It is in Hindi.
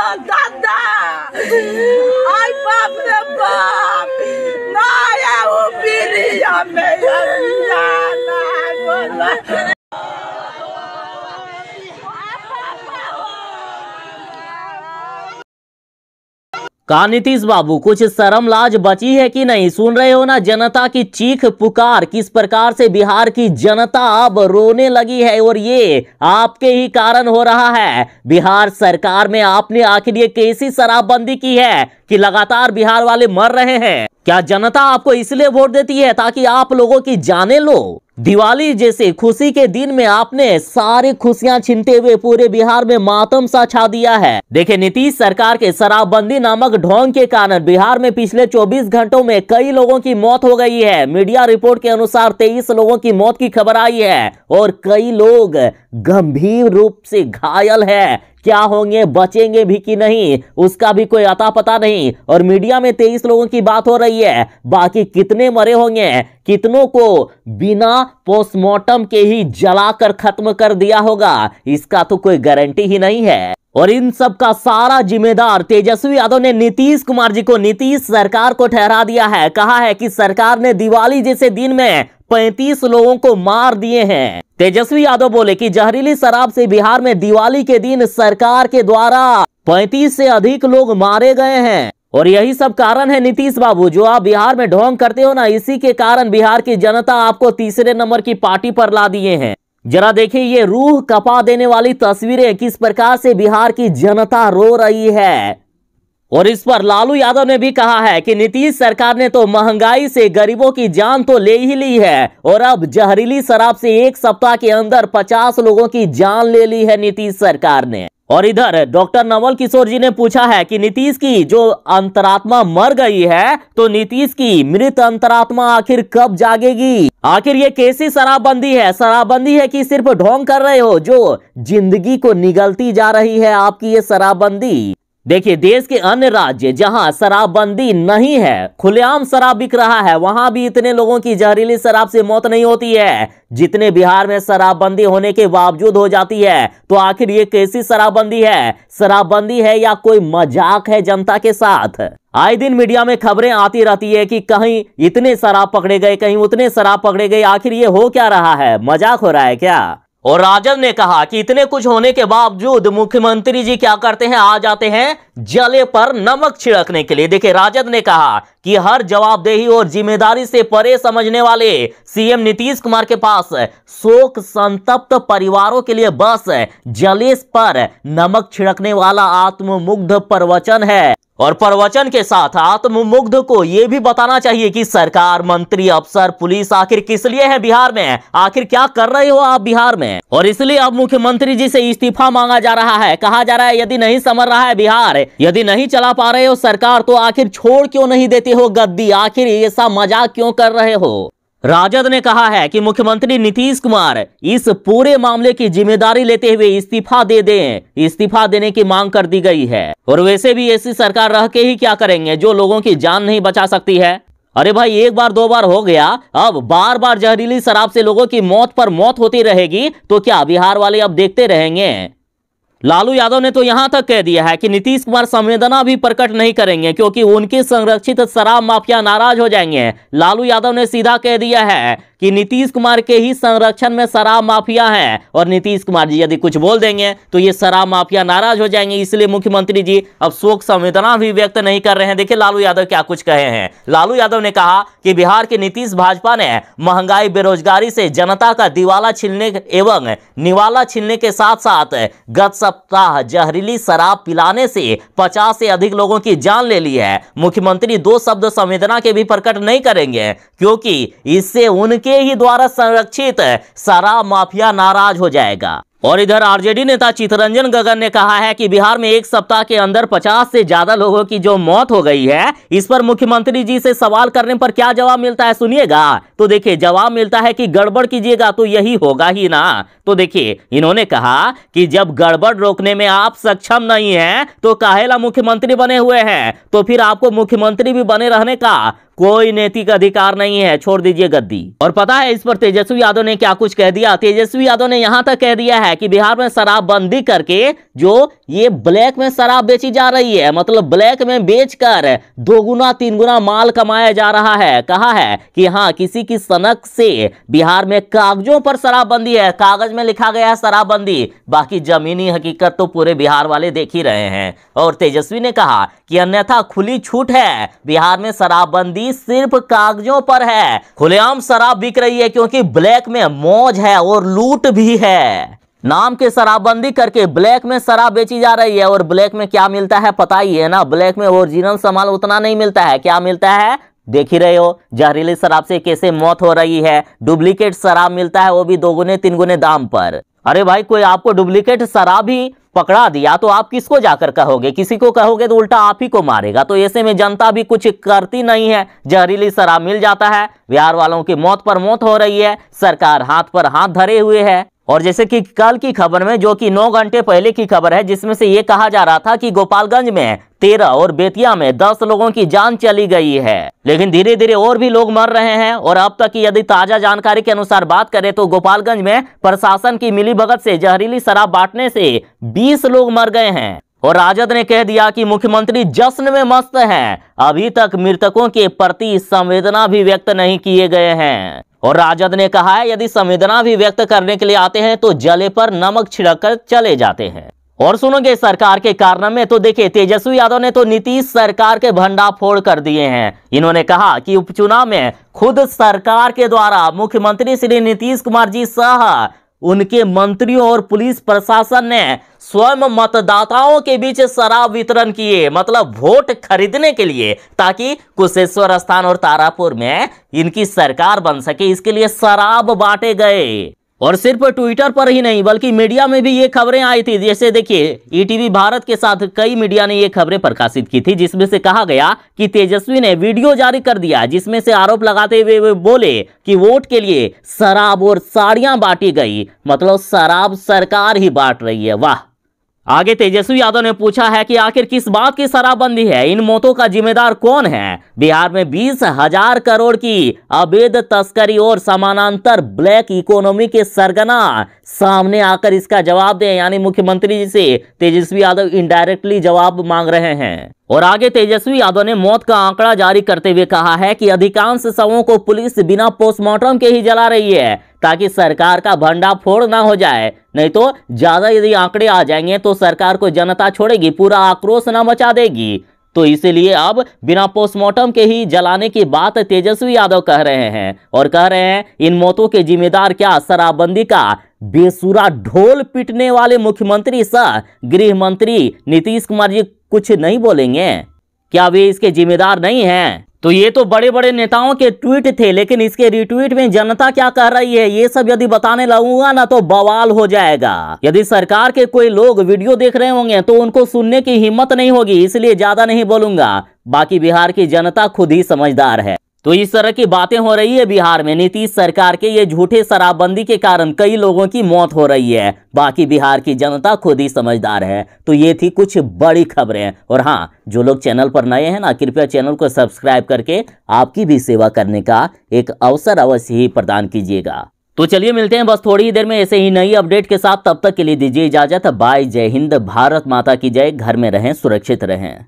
दादा आई बाप रे बाप ना आया वो पीलिया में ना बोला। का नीतीश बाबू कुछ शर्म लाज बची है कि नहीं? सुन रहे हो ना जनता की चीख पुकार, किस प्रकार से बिहार की जनता अब रोने लगी है और ये आपके ही कारण हो रहा है। बिहार सरकार में आपने आखिर ये कैसी शराबबंदी की है कि लगातार बिहार वाले मर रहे हैं? क्या जनता आपको इसलिए वोट देती है ताकि आप लोगों की जाने लो? दिवाली जैसे खुशी के दिन में आपने सारी खुशियां छीनते हुए पूरे बिहार में मातम सा छा दिया है। देखिए, नीतीश सरकार के शराबबंदी नामक ढोंग के कारण बिहार में पिछले 24 घंटों में कई लोगों की मौत हो गई है। मीडिया रिपोर्ट के अनुसार 23 लोगों की मौत की खबर आई है और कई लोग गंभीर रूप से घायल है। क्या होंगे, बचेंगे भी कि नहीं, उसका भी कोई अता पता नहीं। और मीडिया में 23 लोगों की बात हो रही है, बाकी कितने मरे होंगे, कितनों को बिना पोस्टमार्टम के ही जलाकर खत्म कर दिया होगा, इसका तो कोई गारंटी ही नहीं है। और इन सब का सारा जिम्मेदार तेजस्वी यादव ने नीतीश कुमार जी को, नीतीश सरकार को ठहरा दिया है। कहा है कि सरकार ने दिवाली जैसे दिन में 35 लोगों को मार दिए हैं। तेजस्वी यादव बोले कि जहरीली शराब से बिहार में दिवाली के दिन सरकार के द्वारा 35 से अधिक लोग मारे गए हैं। और यही सब कारण है नीतीश बाबू, जो आप बिहार में ढोंग करते हो ना, इसी के कारण बिहार की जनता आपको तीसरे नंबर की पार्टी पर ला दिए हैं। जरा देखिए ये रूह कपा देने वाली तस्वीरें, किस प्रकार से बिहार की जनता रो रही है। और इस पर लालू यादव ने भी कहा है कि नीतीश सरकार ने तो महंगाई से गरीबों की जान तो ले ही ली है और अब जहरीली शराब से एक सप्ताह के अंदर 50 लोगों की जान ले ली है नीतीश सरकार ने। और इधर डॉक्टर नवल किशोर जी ने पूछा है कि नीतीश की जो अंतरात्मा मर गई है, तो नीतीश की मृत अंतरात्मा आखिर कब जागेगी? आखिर ये कैसी शराबबंदी है? शराबबंदी है कि सिर्फ ढोंग कर रहे हो? जो जिंदगी को निगलती जा रही है आपकी ये शराबबंदी। देखिए, देश के अन्य राज्य जहां शराबबंदी नहीं है, खुलेआम शराब बिक रहा है, वहां भी इतने लोगों की जहरीली शराब से मौत नहीं होती है जितने बिहार में शराबबंदी होने के बावजूद हो जाती है। तो आखिर ये कैसी शराबबंदी है? शराबबंदी है या कोई मजाक है जनता के साथ? आए दिन मीडिया में खबरें आती रहती है कि कहीं इतने शराब पकड़े गए, कहीं उतने शराब पकड़े गए। आखिर ये हो क्या रहा है? मजाक हो रहा है क्या? और राजद ने कहा कि इतने कुछ होने के बावजूद मुख्यमंत्री जी क्या करते हैं, आ जाते हैं जले पर नमक छिड़कने के लिए। देखिए, राजद ने कहा कि हर जवाबदेही और जिम्मेदारी से परे समझने वाले सीएम नीतीश कुमार के पास शोक संतप्त परिवारों के लिए बस जलेस पर नमक छिड़कने वाला आत्ममुग्ध प्रवचन है। और प्रवचन के साथ आत्ममुग्ध को यह भी बताना चाहिए कि सरकार, मंत्री, अफसर, पुलिस आखिर किस लिए है बिहार में, आखिर क्या कर रहे हो आप बिहार में। और इसलिए अब मुख्यमंत्री जी से इस्तीफा मांगा जा रहा है। कहा जा रहा है यदि नहीं संभल रहा है बिहार, यदि नहीं चला पा रहे हो सरकार, तो आखिर छोड़ क्यों नहीं देते हो गद्दी? आखिर ऐसा मजाक क्यों कर रहे हो? राजद ने कहा है कि मुख्यमंत्री नीतीश कुमार इस पूरे मामले की जिम्मेदारी लेते हुए इस्तीफा दे दें। इस्तीफा देने की मांग कर दी गई है। और वैसे भी ऐसी सरकार रह के ही क्या करेंगे जो लोगों की जान नहीं बचा सकती है? अरे भाई, एक बार दो बार हो गया, अब बार बार जहरीली शराब से लोगों की मौत पर मौत होती रहेगी तो क्या बिहार वाले अब देखते रहेंगे? लालू यादव ने तो यहां तक कह दिया है कि नीतीश कुमार संवेदना भी प्रकट नहीं करेंगे क्योंकि उनके संरक्षित शराब माफिया नाराज हो जाएंगे। लालू यादव ने सीधा कह दिया है कि नीतीश कुमार के ही संरक्षण में शराब माफिया है और नीतीश कुमार जी यदि कुछ बोल देंगे तो ये शराब माफिया नाराज हो जाएंगे। इसलिए मुख्यमंत्री जी अब शोक संवेदना भी व्यक्त नहीं कर रहे हैं। देखिए लालू यादव क्या कुछ कहे हैं। लालू यादव ने कहा कि बिहार के नीतीश भाजपा ने महंगाई, बेरोजगारी से जनता का दिवाला छीनने एवं निवाला छीनने के साथ साथ गत सप्ताह जहरीली शराब पिलाने से 50 से अधिक लोगों की जान ले ली है। मुख्यमंत्री दो शब्द संवेदना के भी प्रकट नहीं करेंगे क्योंकि इससे उनके ही द्वारा संरक्षित शराब माफिया नाराज हो जाएगा। और इधर आरजेडी नेता चितरंजन गगन ने कहा है कि बिहार में एक सप्ताह के अंदर 50 से ज्यादा लोगों की जो मौत हो गई है, इस पर मुख्यमंत्री जी से सवाल करने पर क्या जवाब मिलता है सुनिएगा। तो देखिए जवाब मिलता है कि गड़बड़ कीजिएगा तो यही होगा ही ना। तो देखिए इन्होंने कहा कि जब गड़बड़ रोकने में आप सक्षम नहीं हैं तो काहेला मुख्यमंत्री बने हुए हैं, तो फिर आपको मुख्यमंत्री भी बने रहने का कोई नैतिक अधिकार नहीं है, छोड़ दीजिए गद्दी। और पता है इस पर तेजस्वी यादव ने क्या कुछ कह दिया? तेजस्वी यादव ने यहां तक कह दिया है कि बिहार में शराबबंदी करके जो ये ब्लैक में शराब बेची जा रही है, मतलब ब्लैक में बेचकर 2 गुना 3 गुना माल कमाया जा रहा है। कहा है कि हाँ, किसी की सनक से बिहार में कागजों पर शराबबंदी है, कागज में लिखा गया है शराबबंदी, बाकी जमीनी हकीकत तो पूरे बिहार वाले देख ही रहे हैं। और तेजस्वी ने कहा कि अन्यथा खुली छूट है, बिहार में शराबबंदी सिर्फ कागजों पर है, खुलेआम शराब बिक रही है क्योंकि ब्लैक में मौज है और लूट भी है। नाम के शराबबंदी करके ब्लैक में शराब बेची जा रही है। और ब्लैक में क्या मिलता है पता ही है ना, ब्लैक में ओरिजिनल सामान उतना नहीं मिलता है। क्या मिलता है देख ही रहे हो, जहरीली शराब से कैसे मौत हो रही है। डुप्लीकेट शराब मिलता है, वो भी 2 गुने 3 गुने दाम पर। अरे भाई, कोई आपको डुप्लीकेट शराब ही पकड़ा दिया तो आप किसको जाकर कहोगे? किसी को कहोगे तो उल्टा आप ही को मारेगा। तो ऐसे में जनता भी कुछ करती नहीं है, जहरीली शराब मिल जाता है, बिहार वालों की मौत पर मौत हो रही है, सरकार हाथ पर हाथ धरे हुए है। और जैसे कि कल की खबर में, जो कि 9 घंटे पहले की खबर है, जिसमें से ये कहा जा रहा था कि गोपालगंज में 13 और बेतिया में 10 लोगों की जान चली गई है, लेकिन धीरे धीरे और भी लोग मर रहे हैं। और अब तक की यदि ताजा जानकारी के अनुसार बात करें तो गोपालगंज में प्रशासन की मिलीभगत से जहरीली शराब बांटने से 20 लोग मर गए हैं। और राजद ने कह दिया कि मुख्यमंत्री जश्न में मस्त हैं, अभी तक मृतकों के प्रति संवेदना भी व्यक्त नहीं किए गए हैं। और राजद ने कहा है यदि संवेदना भी व्यक्त करने के लिए आते हैं तो जले पर नमक छिड़ककर चले जाते हैं। और सुनोगे सरकार के कारनामे, तो देखिए तेजस्वी यादव ने तो नीतीश सरकार के भंडाफोड़ कर दिए हैं। इन्होंने कहा कि उपचुनाव में खुद सरकार के द्वारा मुख्यमंत्री श्री नीतीश कुमार जी सह उनके मंत्रियों और पुलिस प्रशासन ने स्वयं मतदाताओं के बीच शराब वितरण किए, मतलब वोट खरीदने के लिए, ताकि कुशेश्वर स्थान और तारापुर में इनकी सरकार बन सके, इसके लिए शराब बांटे गए। और सिर्फ ट्विटर पर ही नहीं बल्कि मीडिया में भी ये खबरें आई थी। जैसे देखिए ईटीवी भारत के साथ कई मीडिया ने ये खबरें प्रकाशित की थी, जिसमें से कहा गया कि तेजस्वी ने वीडियो जारी कर दिया, जिसमें से आरोप लगाते हुए वे बोले कि वोट के लिए शराब और साड़ियां बांटी गई, मतलब शराब सरकार ही बांट रही है। वाह। आगे तेजस्वी यादव ने पूछा है कि आखिर किस बात की शराबबंदी है, इन मौतों का जिम्मेदार कौन है? बिहार में 20,000 करोड़ की अवैध तस्करी और समानांतर ब्लैक इकोनॉमी के सरगना सामने आकर इसका जवाब दें, यानी मुख्यमंत्री जी से तेजस्वी यादव इनडायरेक्टली जवाब मांग रहे हैं। और आगे तेजस्वी यादव ने मौत का आंकड़ा जारी करते हुए कहा है कि अधिकांश शवों को पुलिस बिना पोस्टमार्टम के ही जला रही है, ताकि सरकार का भंडाफोड़ ना हो जाए, नहीं तो ज्यादा यदि आंकड़े आ जाएंगे तो सरकार को जनता छोड़ेगी, पूरा आक्रोश ना मचा देगी। तो इसीलिए अब बिना पोस्टमार्टम के ही जलाने की बात तेजस्वी यादव कह रहे हैं। और कह रहे हैं इन मौतों के जिम्मेदार क्या शराबबंदी का बेसुरा ढोल पीटने वाले मुख्यमंत्री सह गृह मंत्री नीतीश कुमार जी कुछ नहीं बोलेंगे? क्या वे इसके जिम्मेदार नहीं हैं? तो ये तो बड़े बड़े नेताओं के ट्वीट थे, लेकिन इसके रिट्वीट में जनता क्या कह रही है ये सब यदि बताने लगूंगा ना तो बवाल हो जाएगा। यदि सरकार के कोई लोग वीडियो देख रहे होंगे तो उनको सुनने की हिम्मत नहीं होगी, इसलिए ज्यादा नहीं बोलूंगा। बाकी बिहार की जनता खुद ही समझदार है। तो इस तरह की बातें हो रही है बिहार में, नीतीश सरकार के ये झूठे शराबबंदी के कारण कई लोगों की मौत हो रही है। बाकी बिहार की जनता खुद ही समझदार है। तो ये थी कुछ बड़ी खबरें। और हाँ, जो लोग चैनल पर नए हैं ना, कृपया चैनल को सब्सक्राइब करके आपकी भी सेवा करने का एक अवसर अवश्य ही प्रदान कीजिएगा। तो चलिए मिलते हैं बस थोड़ी ही देर में ऐसे ही नई अपडेट के साथ। तब तक के लिए दीजिए इजाजत। बाय। जय हिंद। भारत माता की जय। घर में रहें, सुरक्षित रहें।